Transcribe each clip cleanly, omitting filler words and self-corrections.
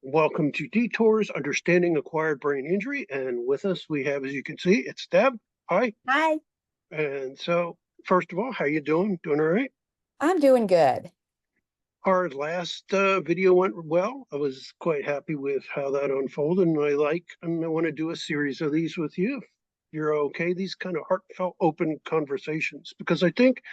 Welcome to Detours, Understanding Acquired Brain Injury. And with us, we have, as you can see, it's Deb. Hi. Hi, And so, first of all, how you doing? Doing all right? I'm doing good. Our last video went well. I was quite happy with how that unfolded, and I want to do a series of these with you. If you're okay, these kind of heartfelt, open conversations, because I think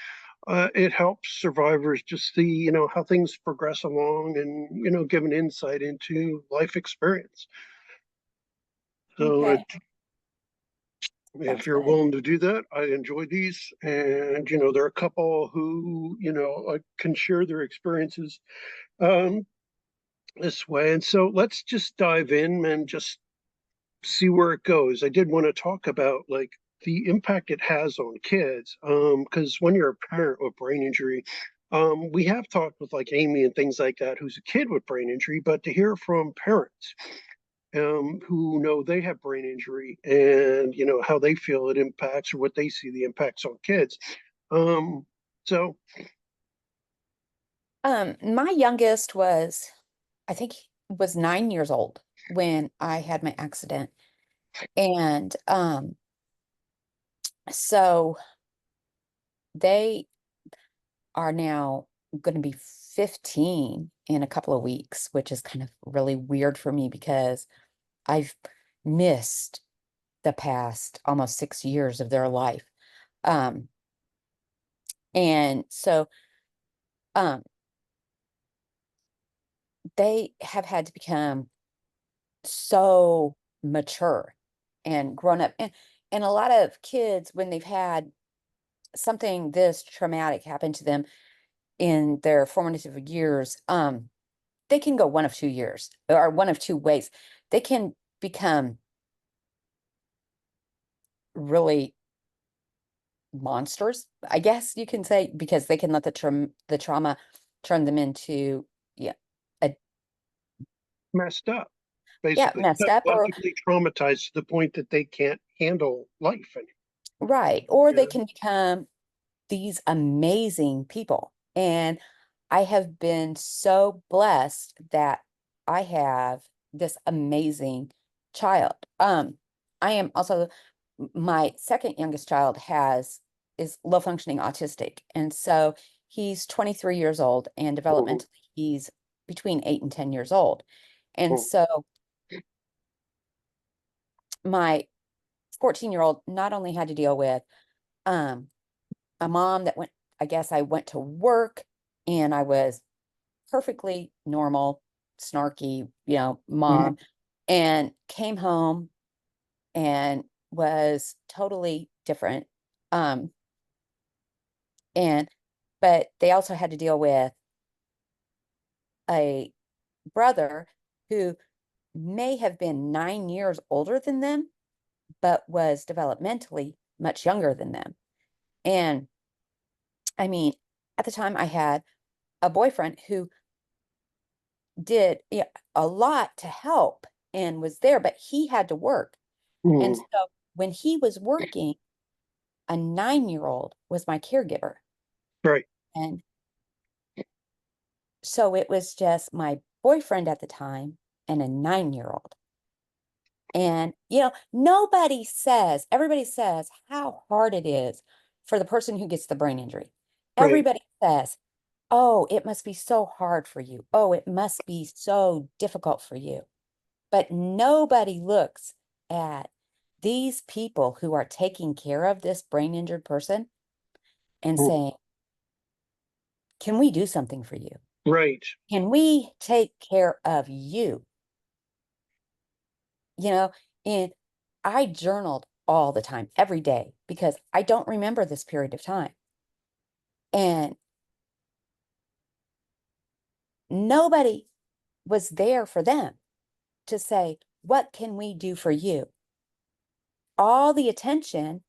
it helps survivors just see, how things progress along and, give an insight into life experience. So Okay, if sounds you're good. willing to do that, I enjoy these. And, there are a couple who, can share their experiences um, this way. And so let's just dive in and just see where it goes. I did want to talk about like the impact it has on kids. Because when you're a parent with brain injury, we have talked with like Amy and things like that, who's a kid with brain injury, but to hear from parents who know they have brain injury and how they feel it impacts or what they see the impacts on kids. So My youngest was, I think, was 9 years old when I had my accident. And so they are now going to be 15 in a couple of weeks, which is kind of really weird for me because I've missed the past almost 6 years of their life. Um, and so um, they have had to become so mature and grown up. And a lot of kids, when they've had something this traumatic happen to them in their formative years, they can go one of 2 years or one of two ways. They can become really monsters, I guess you can say, because they can let the trauma turn them into, yeah, a messed up, yeah, basically messed up, or psychologically traumatized to the point that they can't handle life anymore. right, or they Yeah. can become these amazing people. And I have been so blessed that I have this amazing child. I am also, my second youngest child is low functioning autistic. And so he's 23 years old, and Mhm. developmentally he's between 8 and 10 years old. And Mhm. so my 14-year-old not only had to deal with um a mom that went, I guess I went to work and I was perfectly normal, snarky, Mhm. mom, and came home and was totally different. Um, and but they also had to deal with a brother who may have been 9 years older than them, but was developmentally much younger than them. And I mean, at the time I had a boyfriend who did, yeah, a lot to help and was there, but he had to work. And Mhm. so when he was working, a 9-year-old was my caregiver. Right. And so it was just my boyfriend at the time and a 9-year-old. And, everybody says how hard it is for the person who gets the brain injury. Right. Everybody says, oh, it must be so hard for you. Oh, it must be so difficult for you. But nobody looks at these people who are taking care of this brain injured person and Mhm. saying, can we do something for you? Right. Can we take care of you? You know, and I journaled all the time, every day, because I don't remember this period of time. And nobody was there for them to say, what can we do for you? All the attention,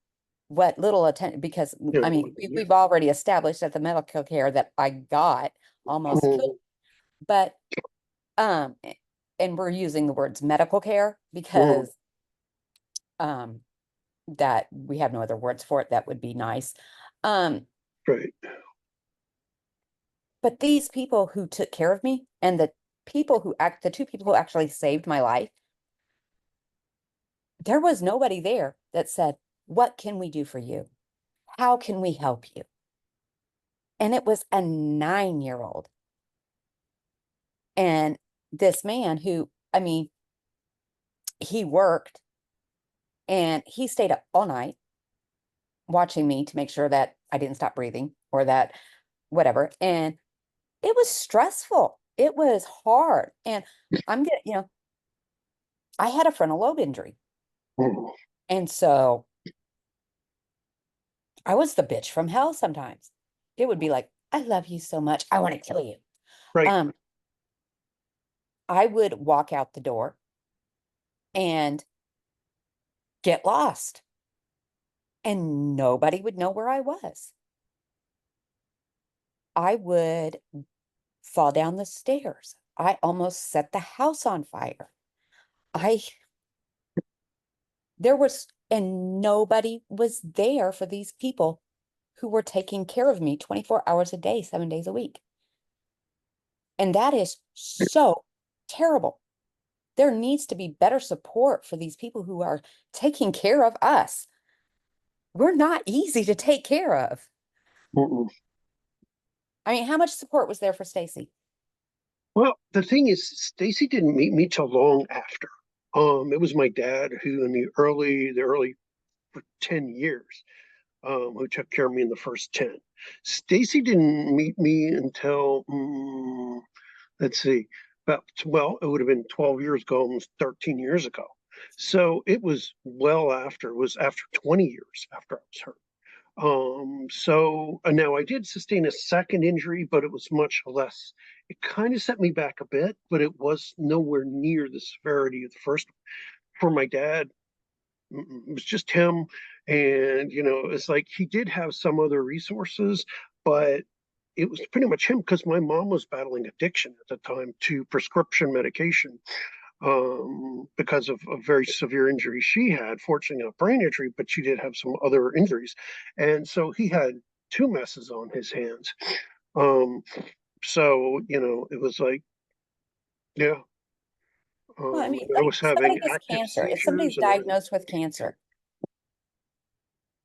what little attention, because Yeah. I mean, we've already established that the medical care that I got almost killed, Mhm. but um, and we're using the words medical care Mhm. because um that we have no other words for it that would be nice. Um, Right. but these people who took care of me and the the two people who actually saved my life, there was nobody there that said, what can we do for you? How can we help you? And it was a 9-year-old. And this man who, I mean, he worked and he stayed up all night watching me to make sure that I didn't stop breathing or that whatever. And it was stressful. It was hard. And I'm getting, I had a frontal lobe injury. Mm. And so I was the bitch from hell sometimes. It would be like, I love you so much. I want to kill you. Right. I would walk out the door and get lost, and nobody would know where I was. I would fall down the stairs. I almost set the house on fire. And nobody was there for these people who were taking care of me 24 hours a day, 7 days a week. And that is so terrible. There needs to be better support for these people who are taking care of us. We're not easy to take care of. Mm-mm. I mean, how much support was there for Stacy? Well, the thing is, Stacy didn't meet me till long after. It was my dad who, in the early 10 years, who took care of me in the first 10. Stacy didn't meet me until, let's see, it would have been 12 years ago, almost 13 years ago. So it was it was after 20 years after I was hurt. So now I did sustain a second injury, but it was much less. It kind of set me back a bit, but it was nowhere near the severity of the first. For my dad, it was just him. And, it's like he did have some other resources, but it was pretty much him because my mom was battling addiction at the time to prescription medication, because of a very severe injury she had. Fortunately, not brain injury, but she did have some other injuries. And so he had two messes on his hands. Um, so, it was like, yeah, Well, I mean, I was somebody having gets active cancer. If somebody's seizures and everything. diagnosed with cancer,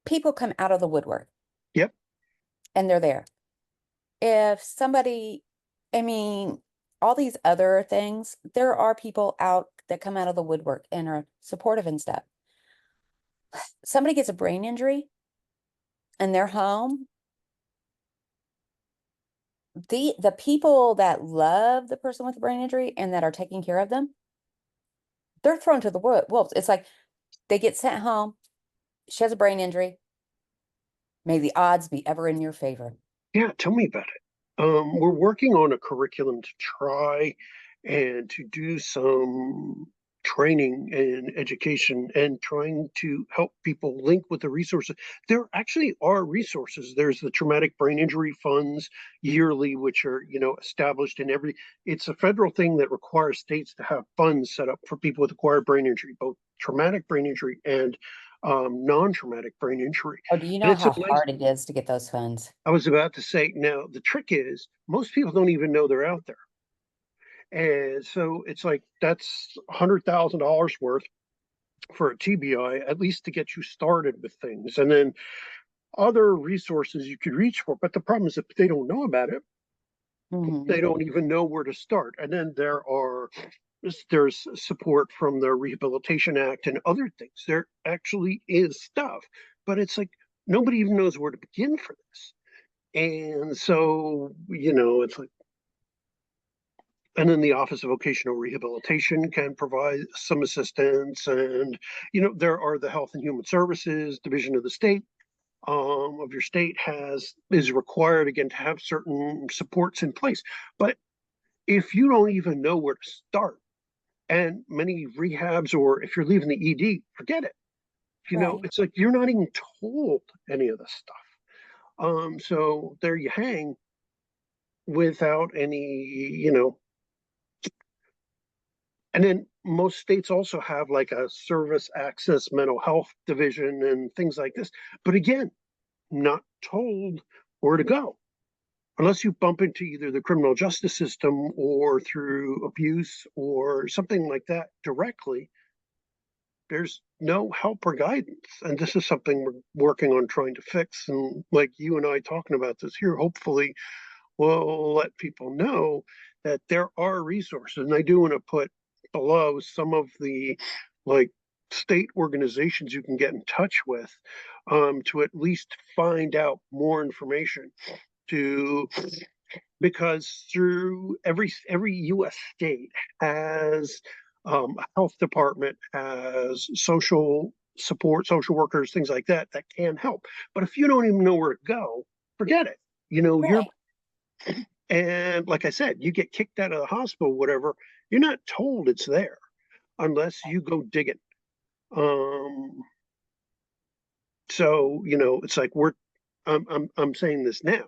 people come out of the woodwork Yep. and they're there. If somebody, I mean, all these other things, there are people out that come out of the woodwork and are supportive and stuff. Somebody gets a brain injury and they're home. The people that love the person with the brain injury and that are taking care of them, they're thrown to the wolves. It's like they get sent home. She has a brain injury. May the odds be ever in your favor. Yeah, tell me about it. We're working on a curriculum to try and to do some training and education and trying to help people link with the resources. There actually are resources. There's the traumatic brain injury funds yearly, which are, established in it's a federal thing that requires states to have funds set up for people with acquired brain injury, both traumatic brain injury and non-traumatic brain injury. Oh, do you And know it's a how nice hard it is to get those funds? I was about to say, now the trick is most people don't even know they're out there. And so it's like that's $100,000 worth for a TBI, at least to get you started with things. And then other resources you could reach for. But the problem is if they don't know about it, Mhm. they don't even know where to start. And then there's support from the Rehabilitation Act and other things. There actually is stuff, but it's like nobody even knows where to begin for this. And so, it's like, and then the Office of Vocational Rehabilitation can provide some assistance. And, there are the Health and Human Services Division of the state, of your state is required again to have certain supports in place. But if you don't even know where to start, and many rehabs, or if you're leaving the ED, forget it. Right. It's like you're not even told any of this stuff. So there you hang without any, and then most states also have like a service access mental health division and things like this. But again, not told where to go. unless you bump into either the criminal justice system or through abuse or something like that directly, there's no help or guidance. And this is something we're working on trying to fix. And like you and I talking about this here, hopefully we'll let people know that there are resources. And I do want to put below some of the like state organizations you can get in touch with, to at least find out more information, to because through every U.S. state has a health department, has social support, social workers, things like that that can help. But if you don't even know where to go, forget it. You know, you're Right. and like I said, you get kicked out of the hospital, whatever. You're not told it's there unless you go digging. Um, so you know, it's like I'm saying this now,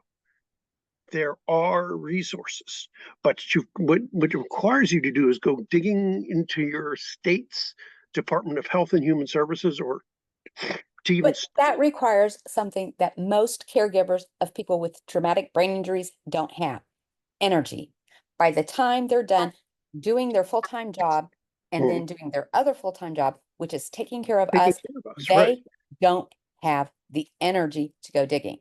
there are resources, but what it requires you to do is go digging into your state's Department of Health and Human Services, or to even But that requires something that most caregivers of people with traumatic brain injuries don't have: energy. By the time they're done doing their full-time job and then doing their other full-time job, which is taking care of taking us, care of us, right? they don't have the energy to go digging.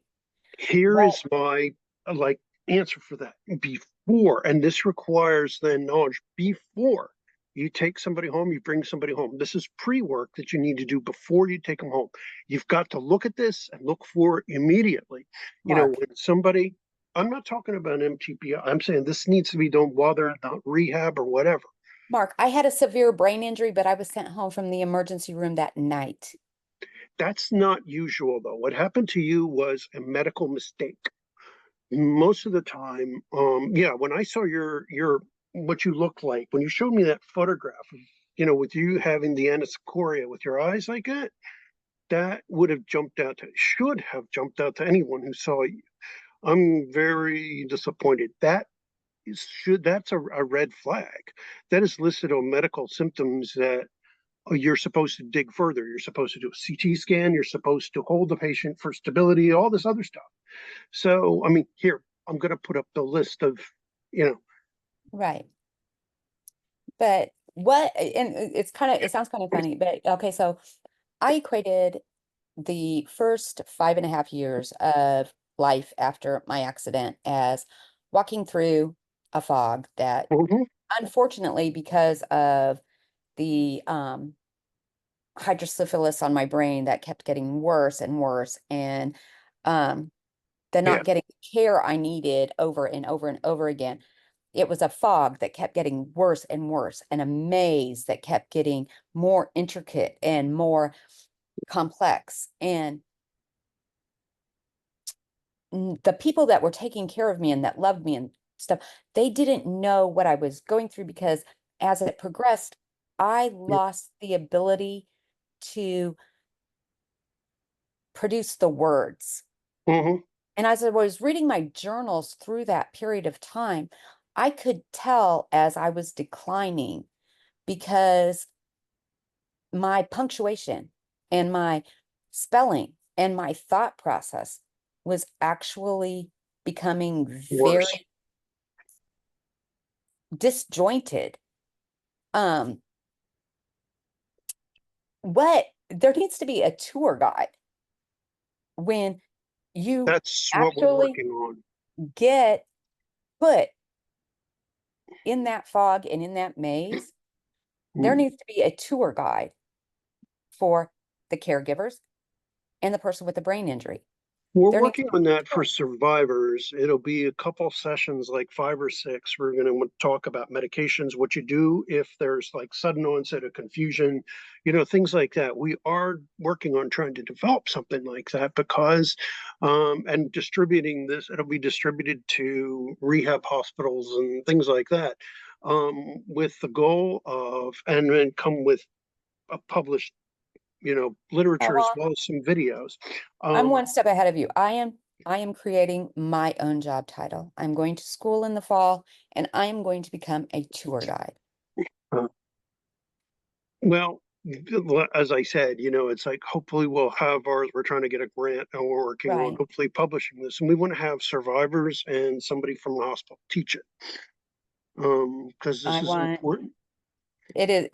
Here What? is my like answer for that. Before, and this requires then knowledge before you take somebody home, you bring somebody home. This is pre-work that you need to do before you take them home. You've got to look at this and look for it immediately. You know, Mark, when somebody, I'm not talking about MTPI, I'm saying this needs to be done while they're not rehab or whatever. Mark, I had a severe brain injury, but I was sent home from the emergency room that night. That's not usual though. What happened to you was a medical mistake. Most of the time, yeah, when I saw your what you looked like, when you showed me that photograph of, you know, with you having the anoscoria with your eyes like that, that would have jumped out to, should have jumped out to anyone who saw you. I'm very disappointed. That's a red flag. That is listed on medical symptoms that, you're supposed to dig further. You're supposed to do a CT scan. You're supposed to hold the patient for stability, all this other stuff. So, I mean, here, I'm going to put up the list of, you know, Right. But what, and it's kind of, it sounds kind of funny, but okay, so I equated the first 5.5 years of life after my accident as walking through a fog that, mhm, unfortunately, because of the hydrocephalus on my brain that kept getting worse and worse, and um the yeah, not getting the care I needed over and over and over again. It was a fog that kept getting worse and worse, and a maze that kept getting more intricate and more complex. And the people that were taking care of me and that loved me and stuff, they didn't know what I was going through, because as it progressed, I lost the ability to produce the words. mhm, And as I was reading my journals through that period of time, I could tell as I was declining, because my punctuation and my spelling and my thought process was actually becoming worse. very disjointed. Um, what there needs to be a tour guide when you That's what we're actually working on. get put in that fog and in that maze. There Mm. needs to be a tour guide for the caregivers and the person with the brain injury. We're There needs to working on that be for survivors. It'll be a couple sessions, like 5 or 6. We're going to talk about medications, what you do if there's like sudden onset of confusion, you know, things like that. We are working on trying to develop something like that because, and distributing this, it'll be distributed to rehab hospitals and things like that, with the goal of, and then come with a published, you know, literature as uh well as some videos. I'm Um, one step ahead of you. I am creating my own job title. I'm going to school in the fall, and I am going to become a tour guide. uh, well, as I said, it's like hopefully we'll have ours. We're trying to get a grant and we're working on Right. hopefully publishing this. And we want to have survivors and somebody from the hospital teach it. Because this I is want important. it is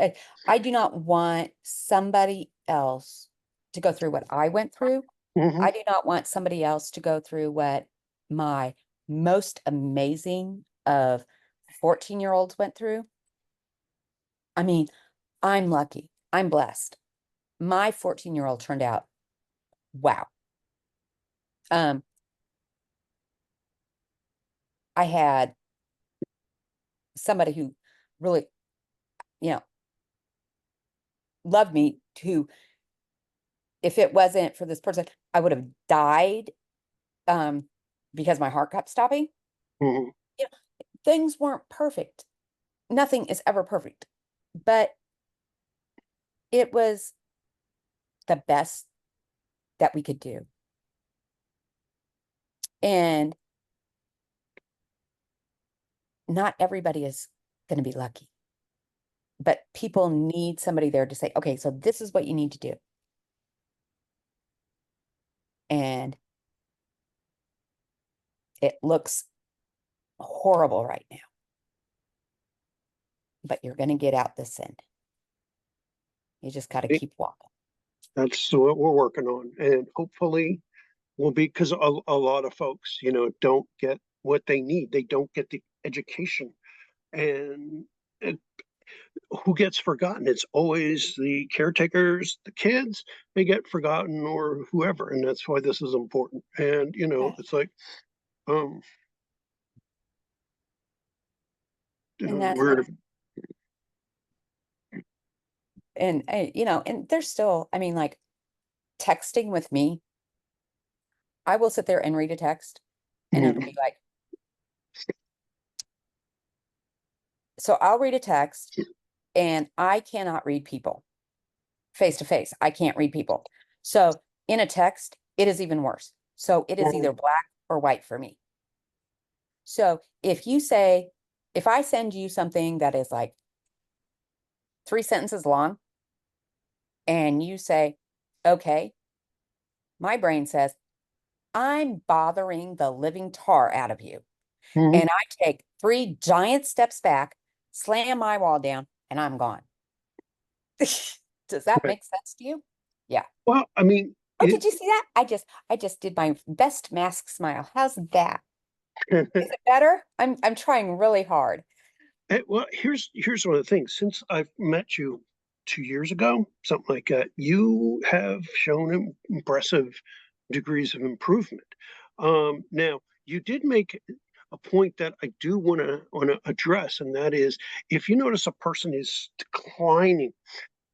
I do not want somebody else to go through what I went through. Hmm. I do not want somebody else to go through what my most amazing of 14-year-olds went through. I mean, I'm lucky. I'm blessed. My 14-year-old turned out wow. Um, I had somebody who really, you know, loved me who, if it wasn't for this person, I would have died um because my heart kept stopping. Hmm. You know, things weren't perfect. Nothing is ever perfect, but it was the best that we could do. And not everybody is going to be lucky, but people need somebody there to say, okay, so this is what you need to do. And it looks horrible right now, but you're going to get out this end. You just got to keep walking. That's what we're working on. And hopefully we'll be, because a lot of folks, don't get what they need. They don't get the education. And it, who gets forgotten? It's always the caretakers, the kids, they get forgotten or whoever. And that's why this is important. And, Right. it's like, um, And that's, we're, and and there's still, I mean, like texting with me, I will sit there and read a text and it'll be like, so I'll read a text and I cannot read people face to face. I can't read people. So in a text, it is even worse. So it is either black or white for me. So if I send you something that is like 3 sentences long and you say, okay, my brain says, I'm bothering the living tar out of you. Mhm. And I take 3 giant steps back, slam my wall down, and I'm gone. Does that Right. make sense to you? Yeah. Well, I mean, Oh, did you see that? I just did my best mask smile. How's that? Is it better? I'm trying really hard. well, here's one of the things. Since I've met you 2 years ago, something like that, you have shown impressive degrees of improvement. Now, you did make a point that I do want to address, and that is if you notice a person is declining,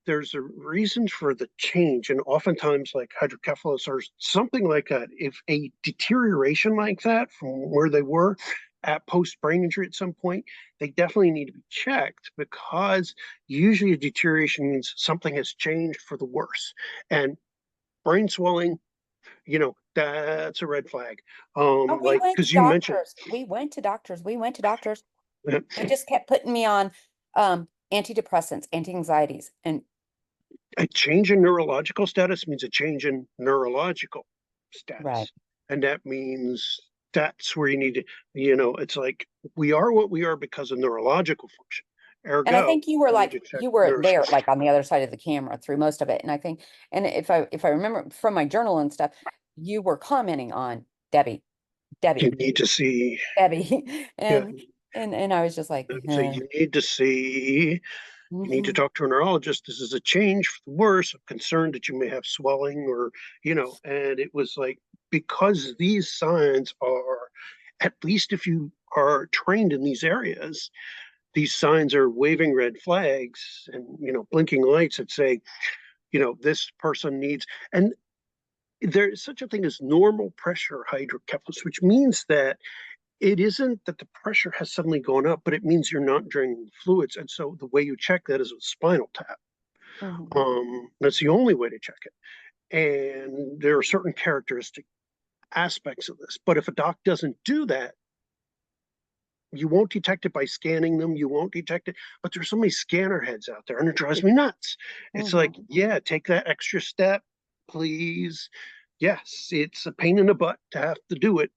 there's a reason for the change, and oftentimes like hydrocephalus or something like that. If a deterioration like that from where they were at post brain injury at some point, they definitely need to be checked, because usually a deterioration means something has changed for the worse. And brain swelling, that's a red flag. Oh, we Like, went to because you mentioned doctors. We went to doctors. We went to doctors. uh, They just kept putting me on antidepressants, anti-anxieties, and a change in neurological status means a change in neurological right. status. And that means that's where you need to, it's like we are what we are because of neurological function. And I Ergo, think you were we need like to check you were nurse. there like on the other side of the camera through most of it. And I think, and if I remember from my journal and stuff, you were commenting on Debbie, You Debbie, need to see, Debbie. yeah, And I was just like, so eh. you need to see, you need to Mhm. talk to a neurologist. This is a change for the worse. I'm concerned that you may have swelling or, and it was like, because these signs are, at least if you are trained in these areas, these signs are waving red flags and, blinking lights that say, this person needs, and there is such a thing as normal pressure hydrocephalus, which means that it isn't that the pressure has suddenly gone up, but it means you're not draining fluids. And so the way you check that is with spinal tap. Mhm. That's the only way to check it. And there are certain characteristic aspects of this. But if a doc doesn't do that, You won't detect it by scanning them. You won't detect it, but there's so many scanner heads out there, and it drives me nuts. It's like, Mhm. yeah, take that extra step, please. Yes, it's a pain in the butt to have to do it,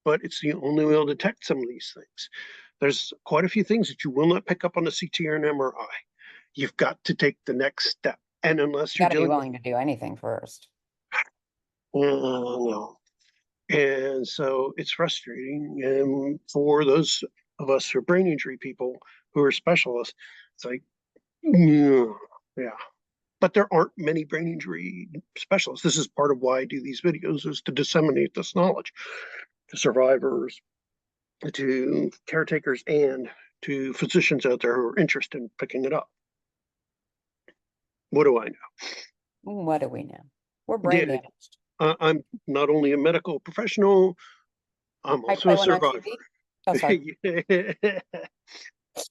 but it's the only way to detect some of these things. There's quite a few things that you will not pick up on the CT or an MRI. You've got to take the next step. And unless You you're got to be dealing with, willing to do anything first. no. And so it's frustrating. And for those of us who are brain injury people who are specialists, it's like, yeah, yeah. But there aren't many brain injury specialists. This is part of why I do these videos, is to disseminate this knowledge to survivors, to caretakers, and to physicians out there who are interested in picking it up. What do I know? What do we know? We're Yeah, brain damaged. I'm not only a medical professional, I'm I also play a one on survivor. TV. Oh, sorry.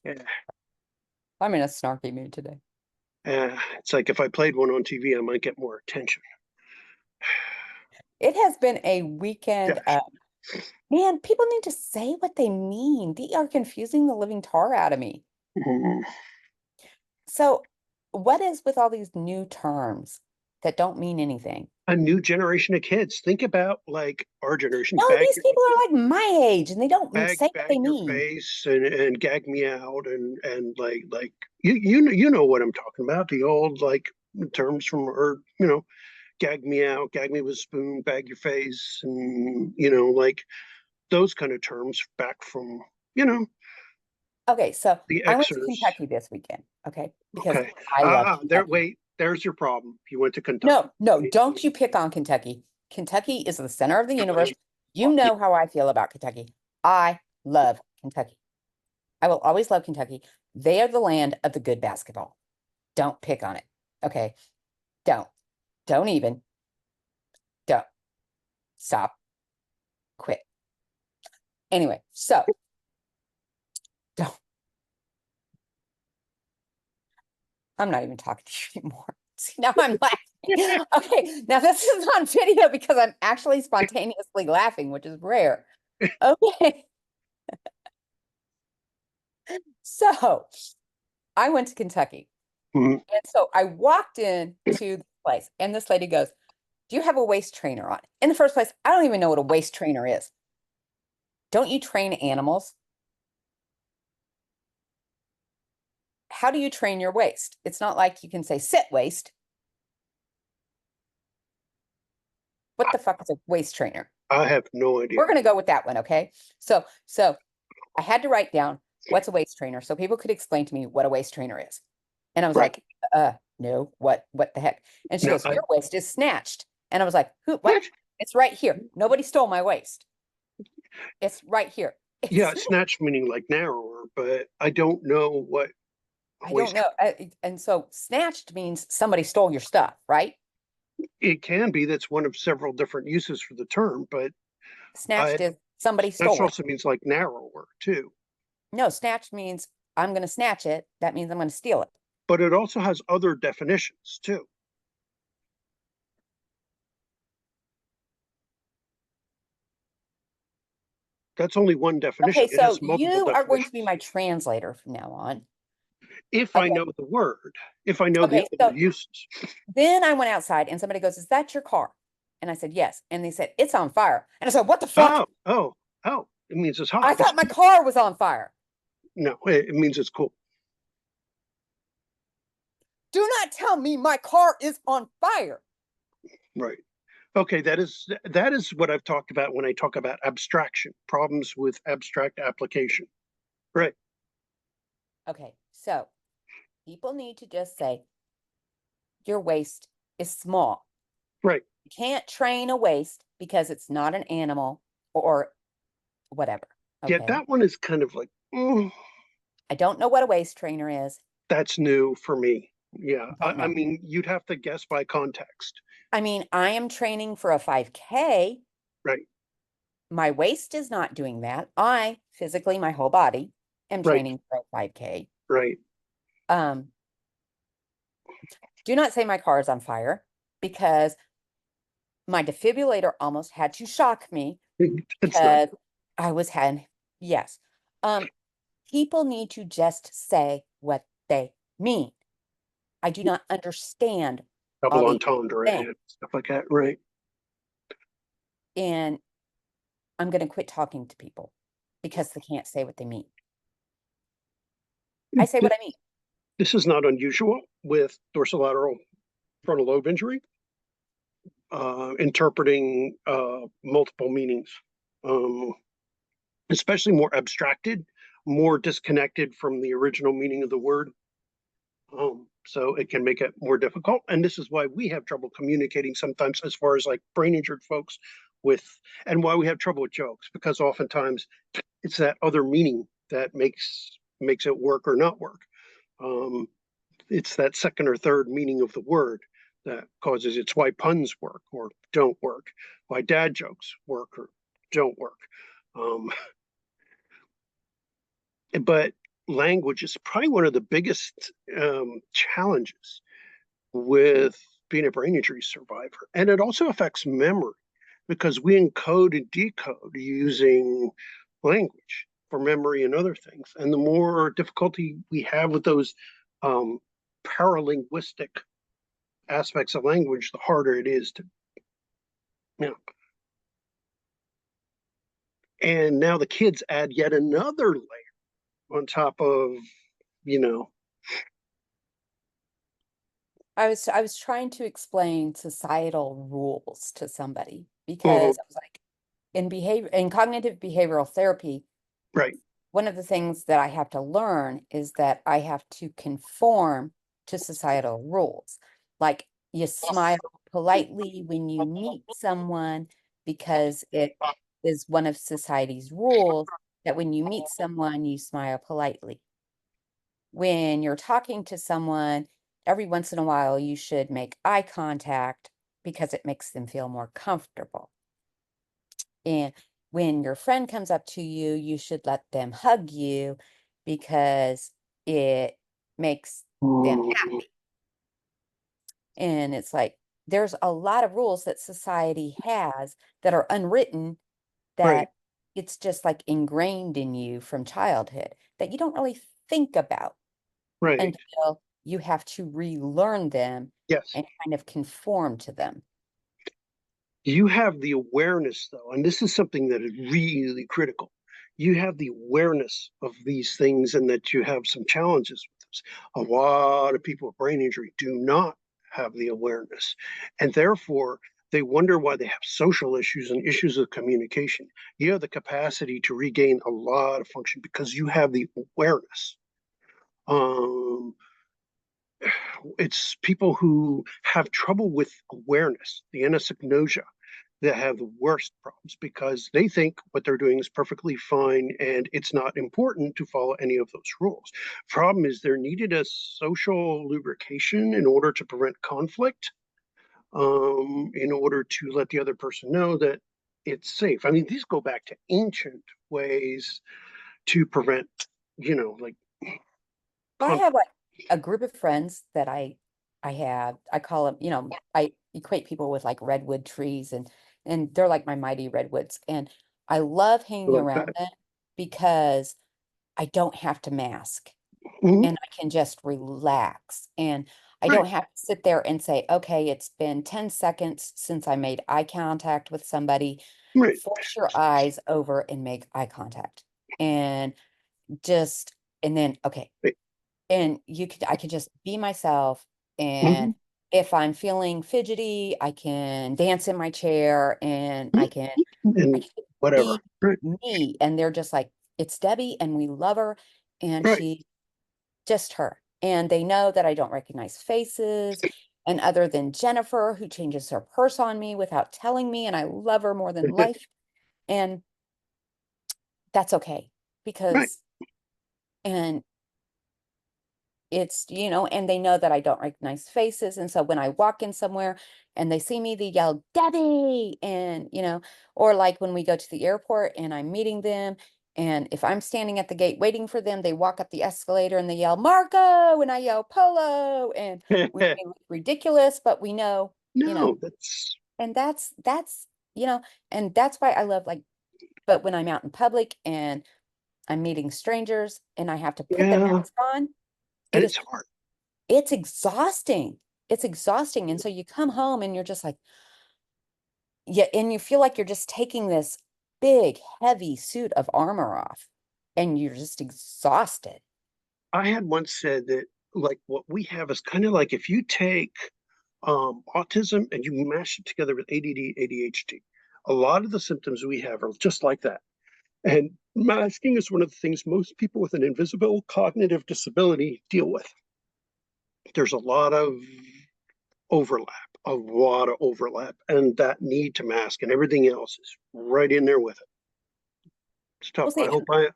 Yeah. I'm in a snarky mood today. It's like if I played one on TV, I might get more attention. It has been a weekend. Gosh. Man, people need to say what they mean. They are confusing the living tar out of me. Mm. So, what is with all these new terms that don't mean anything? A new generation of kids. Think about like our generation. No, these people are like my age and they don't say what they Bag your mean. face and gag me out and like you know what I'm talking about. The old like terms from, or gag me out, gag me with a spoon, bag your face, and like those kind of terms back from Okay, so the I went to Xers. Kentucky this weekend, okay, because Okay. I love There. Kentucky. Wait. There's your problem. You went to No, Kentucky. no, don't you pick on Kentucky. Kentucky is the center of the universe. You Yeah, know how I feel about Kentucky. I love Kentucky. I will always love Kentucky. They are the land of the good basketball. Don't pick on it. Okay. Don't. Don't even. Don't. Stop. Quit. Anyway, so don't. I'm not even talking to you anymore. See, now I'm laughing. Okay, now this is on video because I'm actually spontaneously laughing, which is rare. Okay. So I went to Kentucky. mhm. And so I walked in to the place, and this lady goes, "Do you have a waist trainer on?" In the first place, I don't even know what a waist trainer is. Don't you train animals? How do you train your waist? It's not like you can say sit waist. What the fuck is a waist trainer? I have no idea. We're going to go with that one, okay? So I had to write down what's a waist trainer so people could explain to me what a waist trainer is. And I was Right. like, no, what the heck? And she Now, goes, "Your waist is snatched." And I was like, "Who, what?" what? It's right here. Nobody stole my waist. It's right here. Yeah, It's, snatch meaning like narrower, but I don't know what I don't waist. know. And so snatched means somebody stole your stuff, right? It can be. That's one of several different uses for the term, but Snatched I is somebody snatch stole it. also means like narrower too. No, snatched means I'm going to snatch it. That means I'm going to steal it. But it also has other definitions too. That's only one Okay, definition. It so has multiple you are going to be definitions. my translator from now on. If I Okay. know the word, if I know the Okay, other so uses. then I went outside and somebody goes, "Is that your car?" And I said, "Yes." And they said, "It's on fire." And I said, "What the fuck?" Oh, oh, oh, it means it's hot. I It's thought my car was on fire. no, it means it's cool. Do not tell me my car is on fire. Right. Okay, that is what I've talked about when I talk about abstraction, problems with abstract application. Right, Okay, so people need to just say, your waist is small. right. You can't train a waist because it's not an animal or whatever. Yeah, Okay. that one is kind of like, I don't know what a waist trainer is. that's new for me. Yeah, Don't I know. mean, you'd have to guess by context. I mean, I am training for a 5K. Right, My waist is not doing that. I physically, my whole body, am right, training for a 5K. right. Um, do not say my car is on fire because my defibrillator almost had to shock me It's not. because I was had, yes. Um, People need to just say what they mean. I do not understand all Double these entendre things, and stuff like that, right? and I'm going to quit talking to people because they can't say what they mean. I say what I mean. This is not unusual with dorsolateral frontal lobe injury, interpreting multiple meanings, um, especially more abstracted, more disconnected from the original meaning of the word. So it can make it more difficult. And this is why we have trouble communicating sometimes as far as like brain injured folks with, and why we have trouble with jokes, because oftentimes it's that other meaning that makes it work or not work. Um, it's that second or third meaning of the word that causes it's why puns work or don't work, why dad jokes work or don't work. Um, but language is probably one of the biggest challenges with being a brain injury survivor. And it also affects memory because we encode and decode using language for memory and other things. And the more difficulty we have with those um, paralinguistic aspects of language, the harder it is to, you know. And now the kids add yet another layer on top of, you know, I was trying to explain societal rules to somebody mhm, because I was like, in cognitive behavioral therapy, right, one of the things that I have to learn is that I have to conform to societal rules. Like you smile politely when you meet someone because it is one of society's rules that when you meet someone, you smile politely. When you're talking to someone, every once in a while, you should make eye contact because it makes them feel more comfortable. And when your friend comes up to you, you should let them hug you because it makes them mhm, happy. And it's like there's a lot of rules that society has that are unwritten right, that it's just like ingrained in you from childhood that you don't really think about right. until you have to relearn them Yes. and kind of conform to them. You have the awareness, though, and this is something that is really critical. You have the awareness of these things and that you have some challenges with this. A lot of people with brain injury do not have the awareness, and therefore they wonder why they have social issues and issues of communication. You have the capacity to regain a lot of function because you have the awareness. Um, it's people who have trouble with awareness, the anosognosia, that have the worst problems because they think what they're doing is perfectly fine and it's not important to follow any of those rules. Problem is, there needed a social lubrication in order to prevent conflict, in order to let the other person know that it's safe. I mean, these go back to ancient ways to prevent, like I conflict. have like a group of friends that I have. I call them, I equate people with like redwood trees and they're like my mighty redwoods. And I love hanging Like around that. them because I don't have to mask Mhm. and I can just relax. And I Right, don't have to sit there and say, okay, it's been 10 seconds since I made eye contact with somebody. right, Force your eyes over and make eye contact. And just, and then, okay. right. And I could just be myself. Mhm. And if I'm feeling fidgety, I can dance in my chair and Mhm. I And can whatever. be Right, me. And they're just like, it's Debbie and we love her. And right. she just her. And they know that I don't recognize faces. And other than Jennifer, who changes her purse on me without telling me, and I love her more than life. And that's okay Right. because, and it's, and they know that I don't recognize faces. And so when I walk in somewhere and they see me, they yell, Debbie. And, or like when we go to the airport and I'm meeting them. And if I'm standing at the gate waiting for them, they walk up the escalator and they yell, Marco. And I yell, Polo. And we may look ridiculous, but we know, you know, No, that's and that's, and that's why I love like, but when I'm out in public and I'm meeting strangers and I have to put the Yeah, mask on. and It it's is, hard. it's exhausting. It's exhausting. And so you come home and you're just like, yeah, and you feel like you're just taking this big, heavy suit of armor off and you're just exhausted. I had once said that like what we have is kind of like if you take autism and you mash it together with ADD, ADHD. A lot of the symptoms we have are just like that. And masking is one of the things most people with an invisible cognitive disability deal with. There's a lot of overlap, a lot of overlap, and that need to mask and everything else is right in there with it. It's We'll tough. see.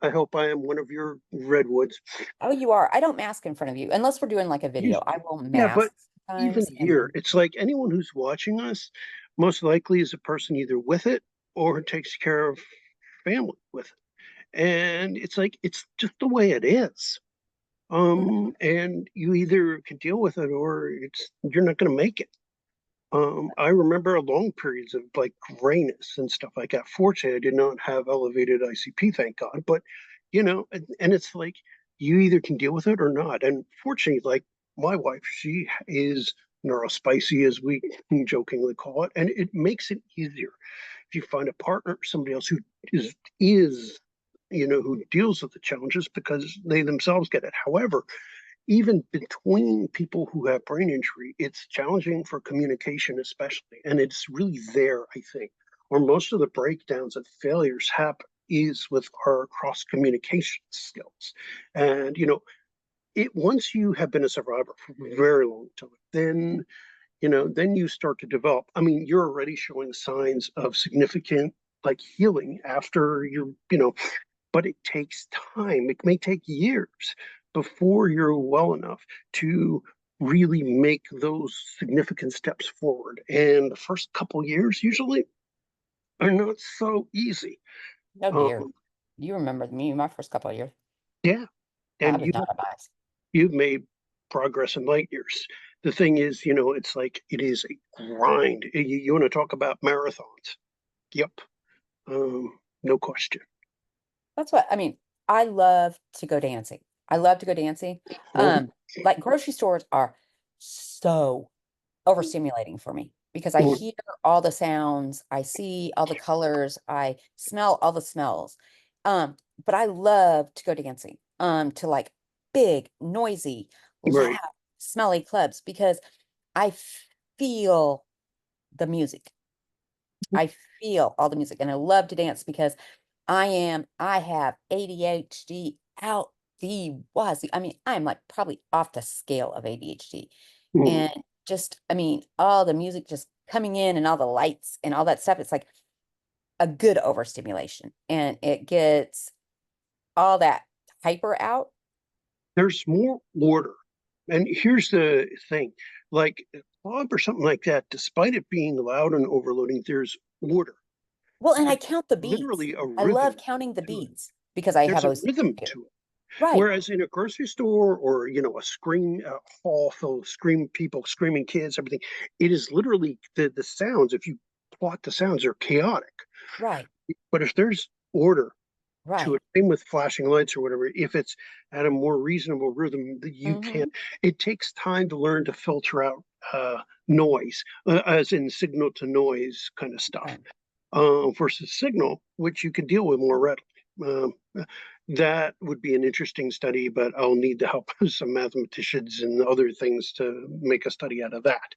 I hope I am one of your redwoods. Oh, you are. I don't mask in front of you unless we're doing like a You, video. I will yeah, but mask even sometimes. here, And it's like anyone who's watching us most likely is a person either with it or takes care of family with it. And it's like it's just the way it is. And you either can deal with it or it's you're not going to make it. I remember long periods of like grayness and stuff like that. Fortunately, I did not have elevated ICP, thank God. But and it's like you either can deal with it or not. And fortunately, like my wife, she is neurospicy, as we jokingly call it, and it makes it easier if you find a partner, somebody else who is who deals with the challenges because they themselves get it. However, even between people who have brain injury, it's challenging for communication, especially. And it's really there, I think, where most of the breakdowns and failures happen is with our cross communication skills. And, it once you have been a survivor for a very long time, then you start to develop. I mean, you're already showing signs of significant like healing after but it takes time. It may take years before you're well enough to really make those significant steps forward. And the first couple years usually are not so easy. oh dear, Um, you remember me my first couple of years. yeah, I and was not a bias. you've made progress in light years. The thing is, it's like it is a grind. You want to talk about marathons? Yep, no question. That's what I mean. I love to go dancing. I love to go dancing. Well, Like grocery stores are so overstimulating for me because I hear all the sounds, I see all the colors, I smell all the smells. But I love to go dancing, to like big, noisy, loud, right. smelly clubs because I feel the music. I feel all the music and I love to dance because I have ADHD out the wazoo. I mean, I'm like probably off the scale of ADHD. Mm. And just, I mean, all the music just coming in and all the lights and all that stuff. It's like a good overstimulation and it gets all that hyper out. There's more order. And here's the thing, like a club or something like that, despite it being loud and overloading, there's order. Well, and I There's count the beats. literally a I love rhythm counting the to it. beats because I have There's a OCD rhythm too. to it. Right, Whereas in a grocery store or, a hall full of screaming people, screaming kids, everything, it is literally the sounds. If you plot the sounds, are chaotic. right, But if there's order to right. it. Same with flashing lights or whatever. If it's at a more reasonable rhythm, that you can. Hmm. It takes time to learn to filter out noise, as in signal to noise kind of stuff, Right. versus signal, which you can deal with more readily. Um, that would be an interesting study, but I'll need the help of some mathematicians and other things to make a study out of that.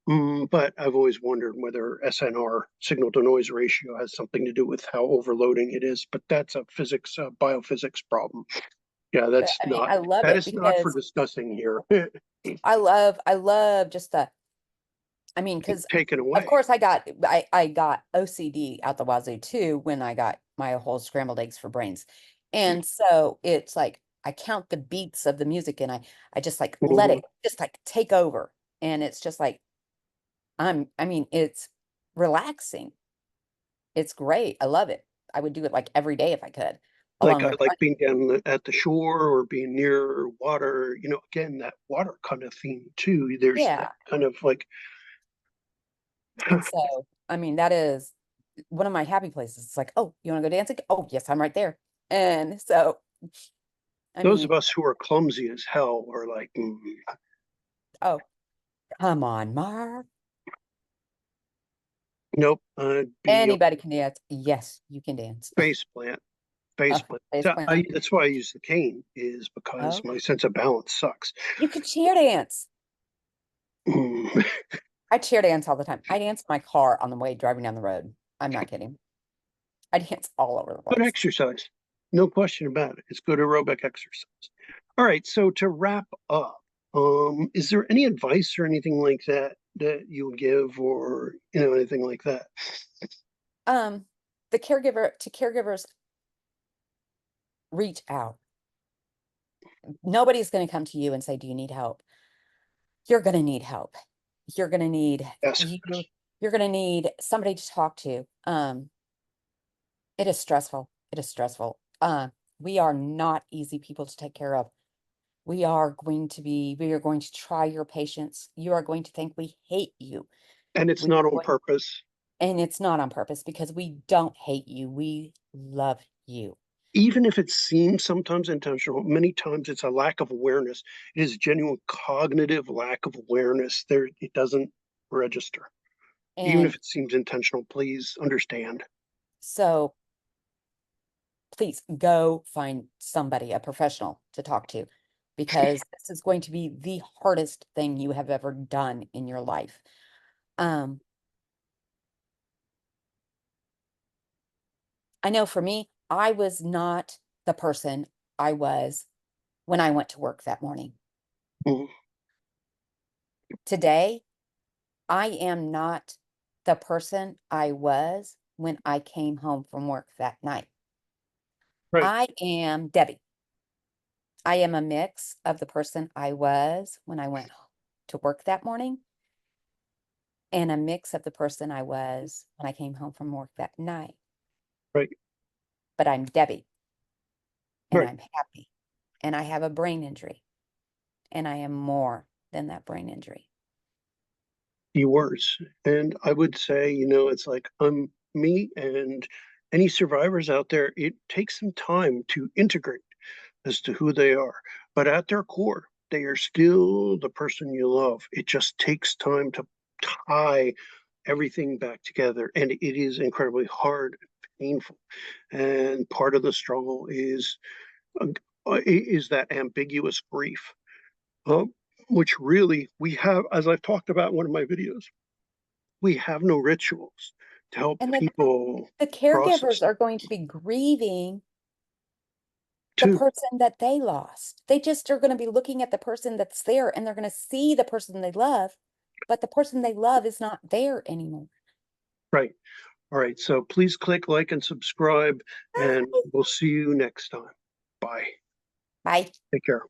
But I've always wondered whether SNR, signal to noise ratio, has something to do with how overloading it is. But that's a physics, biophysics problem. Yeah, But I mean, I love that it is not for because discussing here. I love just the, I mean, because Taken of away. course I got OCD out the wazoo too when I got my whole scrambled eggs for brains. And so it's like I count the beats of the music and I just like let it Mhm. just like take over. And it's just like I mean, it's relaxing. It's great. I love it. I would do it like every day if I could, Like along I with like running. being down at the shore or being near water. Again, that water kind of theme too. There's that Yeah. kind of like And so, I mean, that is one of my happy places. It's like, oh, you want to go dancing? Oh, yes, I'm right there. And so, I Those of mean, us who are clumsy as hell are like, oh, come on, Mark. nope, I'd be a Anybody can dance. Yes, you can dance. face plant, face plant. Face So plant. that's why I use the cane, is because Oh, my sense of balance sucks. you could chair dance. Good I chair dance all the time. I dance my car on the way driving down the road. I'm not kidding. I dance all over the place. exercise, no question about it. It's good aerobic exercise. All right, so to wrap up, is there any advice or anything like that that you would give, or anything like that? Um, the caregiver to caregivers, reach out. Nobody's going to come to you and say, "Do you need help?" You're going to need help. You're going to need Yes, you you're going to need somebody to talk to. It is stressful. It is stressful. We are not easy people to take care of. We are going to try your patience. You are going to think we hate you. and it's We not are on going, purpose. and it's not on purpose because we don't hate you. We love you. Even if it seems sometimes intentional, many times it's a lack of awareness. It is genuine cognitive lack of awareness. There, it doesn't register. Even if And it seems intentional, please understand. so please go find somebody, a professional to talk to, because this is going to be the hardest thing you have ever done in your life. Um, I know for me, I was not the person I was when I went to work that morning. Mhm. Today, I am not the person I was when I came home from work that night. Right, I am Debbie. I am a mix of the person I was when I went to work that morning and a mix of the person I was when I came home from work that night. right, But I'm Debbie and right. I'm happy and I have a brain injury and I am more than that brain injury. Yours. And I would say, it's like I'm me, and any survivors out there, it takes some time to integrate as to who they are. But at their core, they are still the person you love. It just takes time to tie everything back together. And it is incredibly hard and painful. And part of the struggle is that ambiguous grief, um, which really we have, as I've talked about in one of my videos, we have no rituals to help And people the process caregivers are going to be grieving the too. person that they lost. They just are going to be looking at the person that's there and they're going to see the person they love, but the person they love is not there anymore. Right. All right. So please click like and subscribe, and Bye. we'll see you next time. Bye. Bye. Take care.